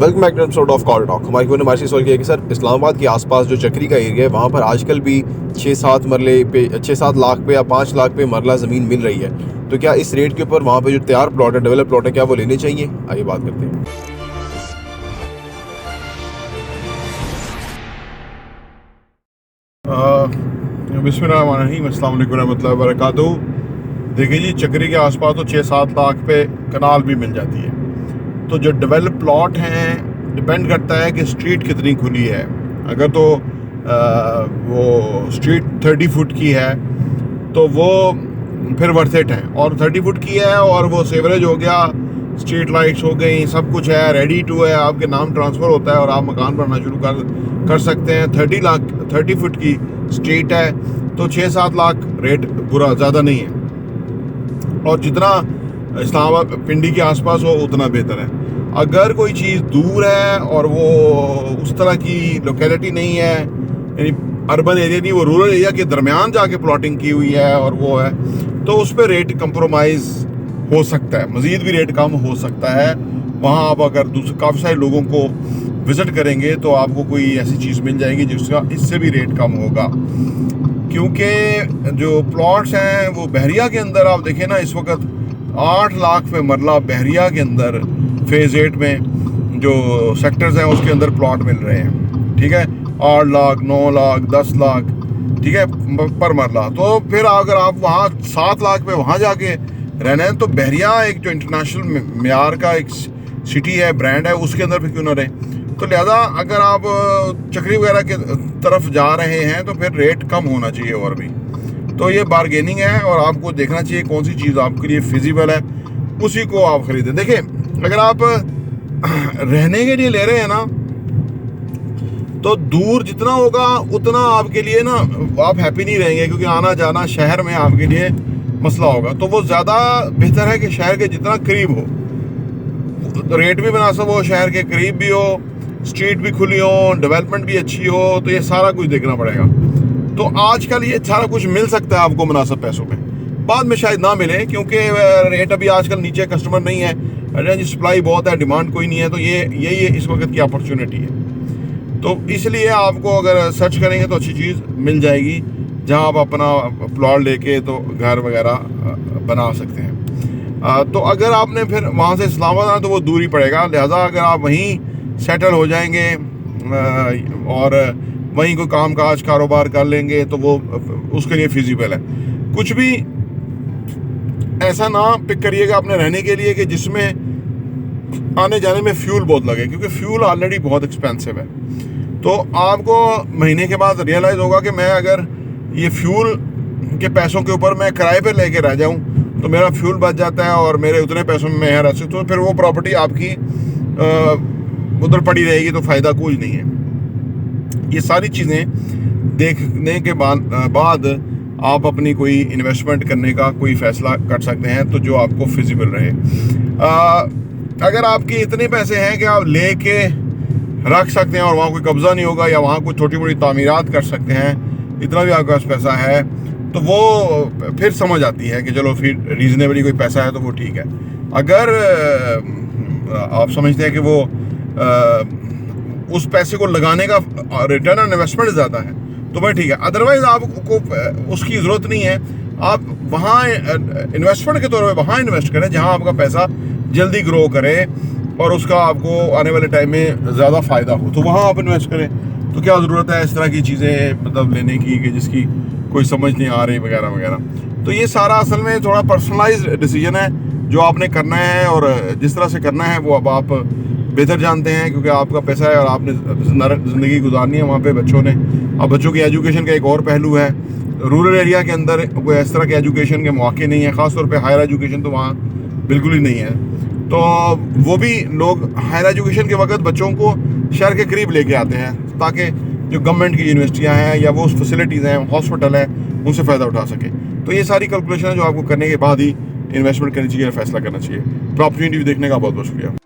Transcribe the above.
Welcome back to episode of call talk. हमारी कोई हमारी सवाल किया कि सर इस्लामाबाद के आसपास जो चक्री का एरिया है वहाँ पर आजकल भी 6-7 मरले पे 6-7 लाख पे या 5 लाख पे मरला ज़मीन मिल रही है, तो क्या इस रेट के ऊपर वहाँ पे जो तैयार प्लॉट है, डेवलप प्लॉट है, क्या वो लेने चाहिए? आइए बात करते हैं। बिस्मिल्लाहिर्रहमानिर्रहीम, अस्सलाम वालेकुम रहमतुल्लाहि व बरकातुहू। देखिए जी, चक्री के आसपास तो 6-7 लाख पे कनाल भी मिल जाती है। तो जो डेवलप प्लॉट हैं डिपेंड करता है कि स्ट्रीट कितनी खुली है। अगर तो वो स्ट्रीट 30 फुट की है तो वो फिर वर्थ इट है, और 30 फुट की है और वो सेवरेज हो गया, स्ट्रीट लाइट्स हो गई, सब कुछ है, रेडी टू है, आपके नाम ट्रांसफ़र होता है और आप मकान बनना शुरू कर सकते हैं। 30 फुट की स्ट्रीट है तो 6-7 लाख रेट बुरा ज़्यादा नहीं है, और जितना इस्लामाबाद पिंडी के आसपास हो उतना बेहतर है। अगर कोई चीज़ दूर है और वो उस तरह की लोकेलिटी नहीं है, यानी अर्बन एरिया नहीं, वो रूरल एरिया के दरमियान जाके प्लॉटिंग की हुई है और वो है, तो उस पर रेट कंप्रोमाइज़ हो सकता है, मज़ीद भी रेट कम हो सकता है। वहाँ आप अगर दूसरे काफ़ी सारे लोगों को विज़िट करेंगे तो आपको कोई ऐसी चीज़ मिल जाएगी जिसका इससे भी रेट कम होगा, क्योंकि जो प्लॉट्स हैं वो बहरिया के अंदर आप देखें ना, इस वक्त 8 लाख पे मरला बहरिया के अंदर फेज़ 8 में जो सेक्टर्स हैं उसके अंदर प्लॉट मिल रहे हैं, ठीक है, 8 लाख, 9 लाख, 10 लाख, ठीक है, पर मरला। तो फिर अगर आप वहाँ 7 लाख पे वहाँ जाके रहना है तो बहरिया एक जो इंटरनेशनल मेयार का एक सिटी है, ब्रांड है, उसके अंदर फिर क्यों ना रहे। तो लिहाजा अगर आप चक्री वगैरह के तरफ जा रहे हैं तो फिर रेट कम होना चाहिए और भी। तो ये बारगेनिंग है और आपको देखना चाहिए कौन सी चीज़ आपके लिए फिजिबल है, उसी को आप खरीदें। देखिए, अगर आप रहने के लिए ले रहे हैं ना तो दूर जितना होगा उतना आपके लिए ना आप हैप्पी नहीं रहेंगे, क्योंकि आना जाना शहर में आपके लिए मसला होगा। तो वो ज़्यादा बेहतर है कि शहर के जितना करीब हो, रेट भी मुनासिब हो, शहर के करीब भी हो, स्ट्रीट भी खुली हो, डेवलपमेंट भी अच्छी हो, तो ये सारा कुछ देखना पड़ेगा। तो आजकल ये सारा कुछ मिल सकता है आपको मुनासिब पैसों में, बाद में शायद ना मिले, क्योंकि रेट अभी आजकल नीचे कस्टमर नहीं है, जी सप्लाई बहुत है, डिमांड कोई नहीं है। तो ये इस वक्त की अपॉर्चुनिटी है। तो इसलिए आपको अगर सर्च करेंगे तो अच्छी चीज़ मिल जाएगी, जहां आप अपना प्लॉट लेके तो घर वगैरह बना सकते हैं। तो अगर आपने फिर वहाँ से इस्लामाबाद आना तो वो दूर ही पड़ेगा, लिहाजा अगर आप वहीं सेटल हो जाएंगे और वहीं कोई काम काज कारोबार कर लेंगे तो वो उसके लिए फिजिबल है। कुछ भी ऐसा ना पिक करिएगा अपने रहने के लिए कि जिसमें आने जाने में फ्यूल बहुत लगे, क्योंकि फ्यूल ऑलरेडी बहुत एक्सपेंसिव है। तो आपको महीने के बाद रियलाइज़ होगा कि मैं अगर ये फ्यूल के पैसों के ऊपर मैं किराए पे लेके रह जाऊं तो मेरा फ्यूल बच जाता है और मेरे उतने पैसों में मैं यहाँ रह सकता हूँ, तो फिर वो प्रॉपर्टी आपकी उधर पड़ी रहेगी, तो फ़ायदा कुछ नहीं है। ये सारी चीज़ें देखने के बाद आप अपनी कोई इन्वेस्टमेंट करने का कोई फ़ैसला कर सकते हैं, तो जो आपको फिजिबल रहे। अगर आपके इतने पैसे हैं कि आप ले के रख सकते हैं और वहाँ कोई कब्ज़ा नहीं होगा, या वहाँ कोई छोटी मोटी तामीरात कर सकते हैं, इतना भी आपके पास पैसा है, तो वो फिर समझ आती है कि चलो फिर रीज़नेबली कोई पैसा है तो वो ठीक है। अगर आप समझते हैं कि वो उस पैसे को लगाने का रिटर्न ऑन इन्वेस्टमेंट ज़्यादा है तो भाई ठीक है, अदरवाइज़ आपको उसकी ज़रूरत नहीं है। आप वहाँ इन्वेस्टमेंट के तौर पे वहाँ इन्वेस्ट करें जहाँ आपका पैसा जल्दी ग्रो करे और उसका आपको आने वाले टाइम में ज़्यादा फ़ायदा हो, तो वहाँ आप इन्वेस्ट करें। तो क्या ज़रूरत है इस तरह की चीज़ें मतलब लेने की कि जिसकी कोई समझ नहीं आ रही वगैरह वगैरह। तो ये सारा असल में थोड़ा पर्सनलाइज्ड डिसीजन है जो आपने करना है, और जिस तरह से करना है वो अब आप बेहतर जानते हैं, क्योंकि आपका पैसा है और आपने ज़िंदगी गुजारनी है वहाँ पे बच्चों ने। अब बच्चों की एजुकेशन का एक और पहलू है, रूरल एरिया के अंदर कोई इस तरह के एजुकेशन के मौके नहीं है, ख़ास तौर पे हायर एजुकेशन तो वहाँ बिल्कुल ही नहीं है। तो वो भी लोग हायर एजुकेशन के वक्त बच्चों को शहर के करीब लेके आते हैं ताकि जो गवर्नमेंट की यूनिवर्सिटियाँ हैं या वो फैसिलिटीज़ हैं, हॉस्पिटल हैं, उनसे फ़ायदा उठा सके। तो ये सारी कैलकुलेशन है जो आपको करने के बाद ही इन्वेस्टमेंट करनी चाहिए, फैसला करना चाहिए। तो अपॉर्चुनिटी देखने का बहुत बहुत शुक्रिया।